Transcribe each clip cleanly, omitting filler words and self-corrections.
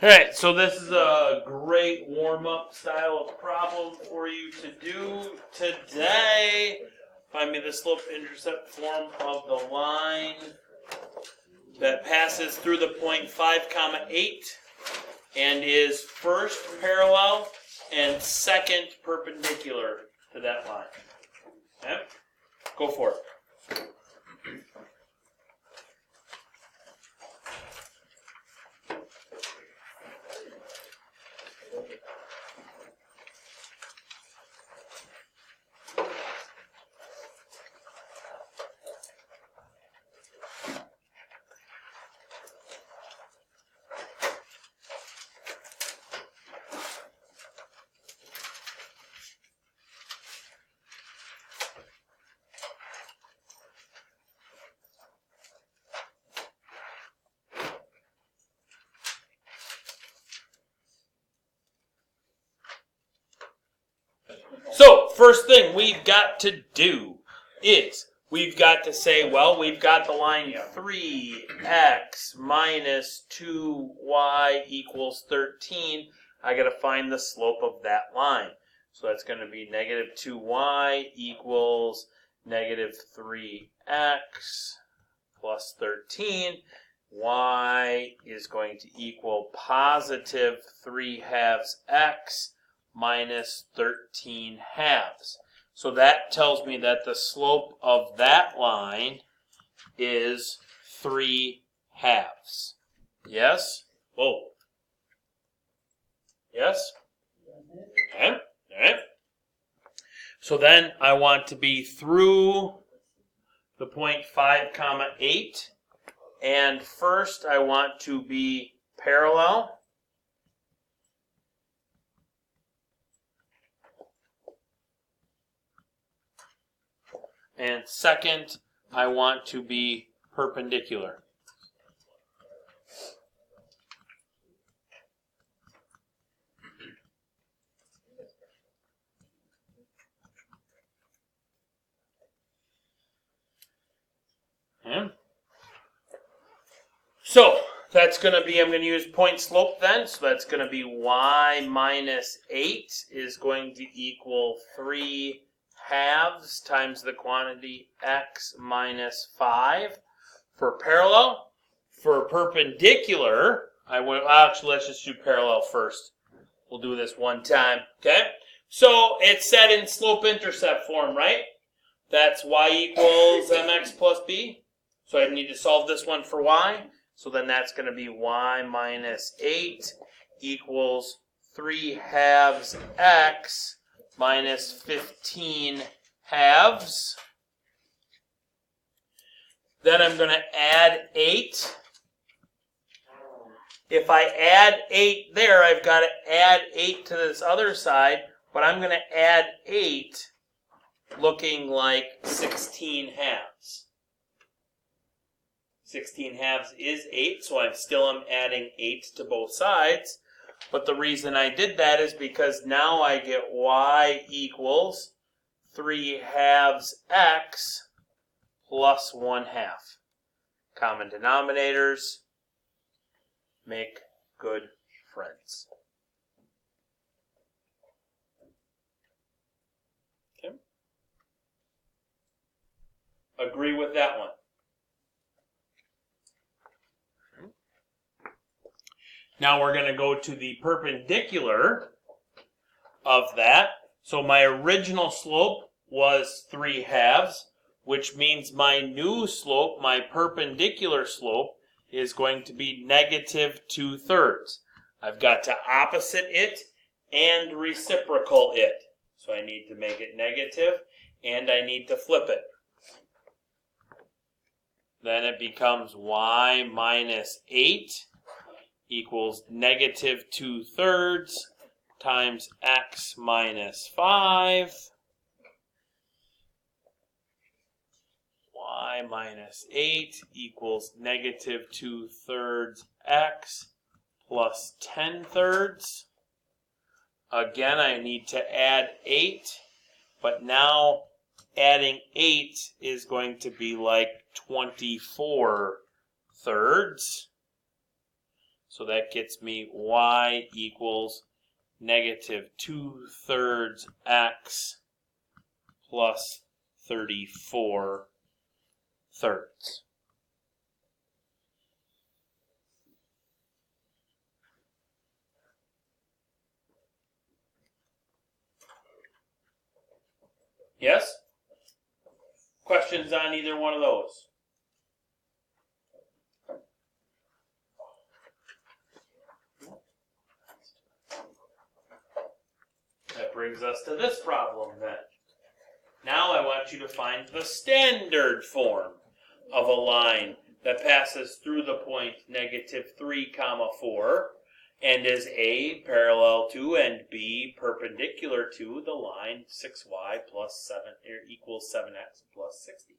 Alright, so this is a great warm-up style of problem for you to do today. Find me the slope-intercept form of the line that passes through the point 5, 8 and is first parallel and second perpendicular to that line. Okay? Go for it. So, first thing we've got to do is we've got to say, well, we've got the line 3x minus 2y equals 13. I got to find the slope of that line. So that's going to be negative 2y equals negative 3x plus 13. Y is going to equal positive 3/2 x minus 13/2. So that tells me that the slope of that line is 3/2. Yes? Whoa. Yes? Okay. All right. So then I want to be through the point 5, 8. And first I want to be parallel. And second, I want to be perpendicular. Okay. So that's going to be, I'm going to use point slope then. So that's going to be y minus 8 is going to equal 3/2 times the quantity x minus 5 for parallel. For perpendicular, actually let's just do parallel first. We'll do this one time, okay? So it's set in slope-intercept form, right? That's y equals mx plus b. So I need to solve this one for y. So then that's going to be y minus 8 equals 3/2 x minus 15/2. Then I'm going to add 8. If I add 8 there, I've got to add 8 to this other side, but I'm going to add 8 looking like 16/2. 16/2 is 8, so I still am adding 8 to both sides. But the reason I did that is because now I get y equals 3/2 x plus 1/2. Common denominators make good friends. Okay. Agree with that one. Now we're going to go to the perpendicular of that. So my original slope was 3/2, which means my new slope, my perpendicular slope, is going to be negative 2/3. I've got to opposite it and reciprocal it. So I need to make it negative and I need to flip it. Then it becomes y minus 8 equals negative 2/3 times x minus 5. Y minus 8 equals negative 2/3 x plus 10/3. Again, I need to add 8, but now adding 8 is going to be like 24/3. So that gets me y equals negative 2/3 x plus 34/3. Yes? Questions on either one of those? That brings us to this problem then. Now I want you to find the standard form of a line that passes through the point negative 3, 4 and is A parallel to and B perpendicular to the line 6y plus 7 equals 7x plus 60.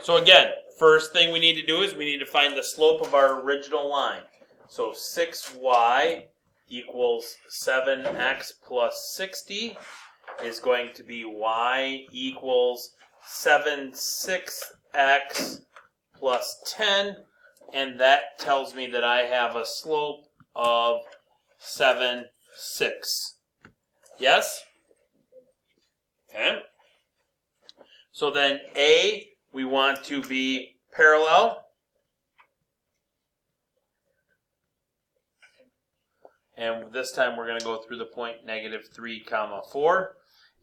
So again, first thing we need to do is we need to find the slope of our original line. So 6y equals 7x plus 60 is going to be y equals 7/6x plus 10, and that tells me that I have a slope of 7/6. Yes? Okay. So then A, we want to be parallel. And this time we're going to go through the point negative 3, 4.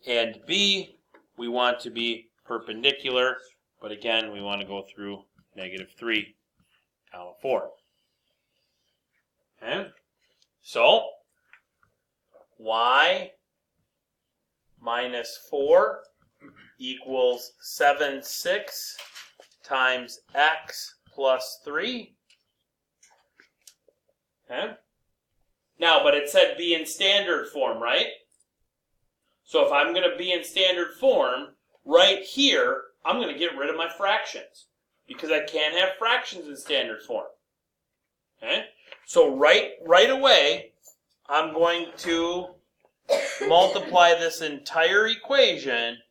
And B, we want to be perpendicular. But again, we want to go through negative 3, 4. Okay? So, y minus 4 equals 7/6 times x plus 3. Okay? Now, but it said be in standard form, right? So if I'm going to be in standard form, right here, I'm going to get rid of my fractions because I can't have fractions in standard form. Okay? So right away, I'm going to multiply this entire equation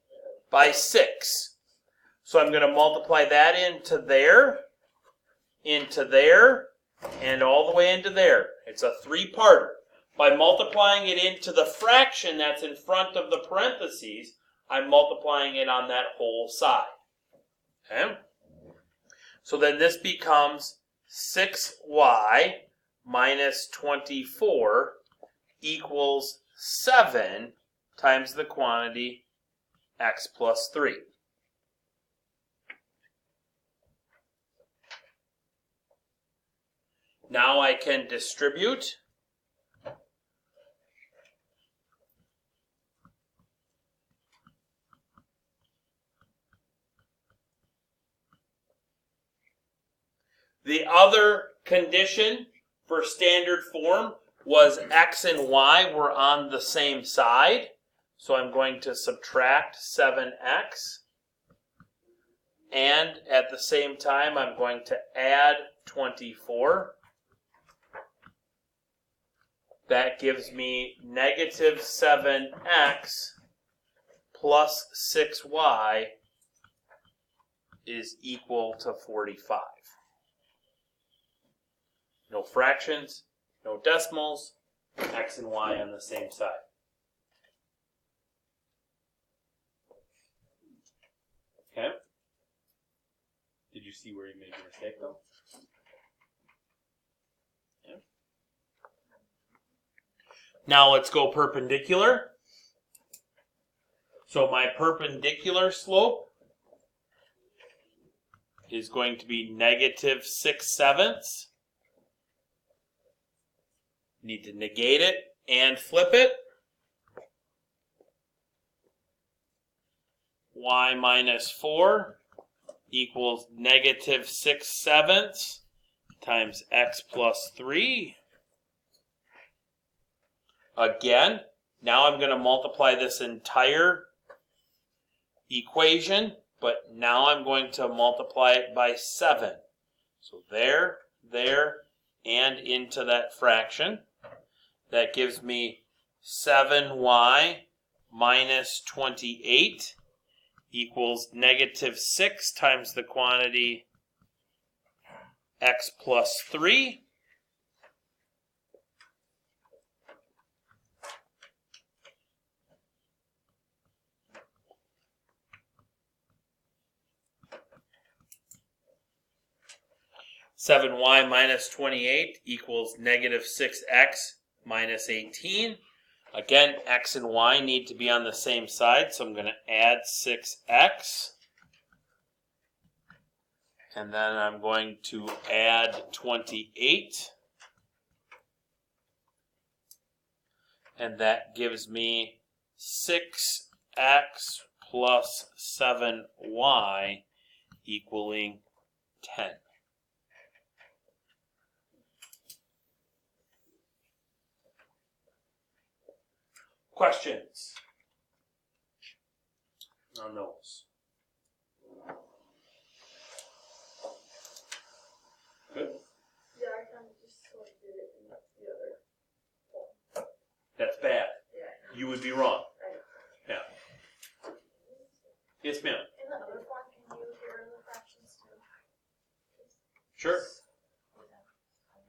by 6. So I'm going to multiply that into there, and all the way into there. It's a 3-parter. By multiplying it into the fraction that's in front of the parentheses, I'm multiplying it on that whole side. Okay? So then this becomes 6y minus 24 equals 7 times the quantity x plus 3. Now I can distribute. The other condition for standard form was x and y were on the same side. So I'm going to subtract 7x. And at the same time, I'm going to add 24. That gives me negative 7x plus 6y is equal to 45. No fractions, no decimals, x and y on the same side. Okay? Did you see where you made your mistake though? Yeah. Now let's go perpendicular. So my perpendicular slope is going to be negative 6/7. Need to negate it and flip it. Y minus 4 equals negative 6/7 times x plus 3. Again, now I'm going to multiply this entire equation, but now I'm going to multiply it by 7. So there, and into that fraction. That gives me 7y minus 28 equals negative 6 times the quantity x plus 3. (7y minus 28 equals negative 6x minus 18). Again, x and y need to be on the same side, so I'm going to add 6x. And then I'm going to add 28. And that gives me 6x plus 7y equaling 10. Questions on those? Good? Yeah, I kind of just sort of did it in the other form. That's bad. Yeah. You would be wrong. I know. Yeah. Yes, ma'am. In the other form, can you get rid of the fractions too? Sure.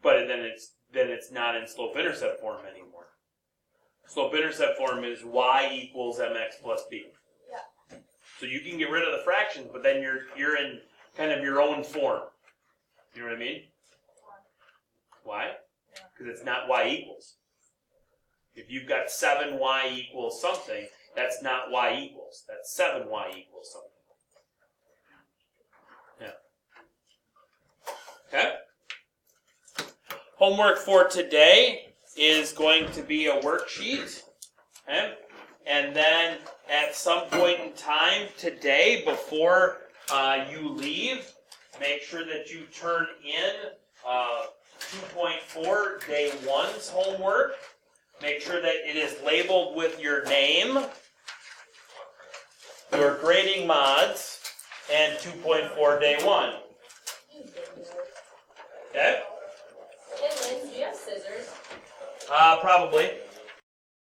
But then it's not in slope-intercept form anymore. Slope-intercept form is y equals mx plus b. Yeah. So you can get rid of the fractions, but then you're in kind of your own form. You know what I mean? Why? Because it's not y equals. If you've got 7y equals something, that's not y equals. That's 7y equals something. Yeah. Okay? Homework for today is going to be a worksheet. Okay? And then at some point in time today, before you leave, make sure that you turn in 2.4 day 1's homework. Make sure that it is labeled with your name, your grading mods, and 2.4 day 1. Okay? Hey, Lynn, do you have scissors? Probably.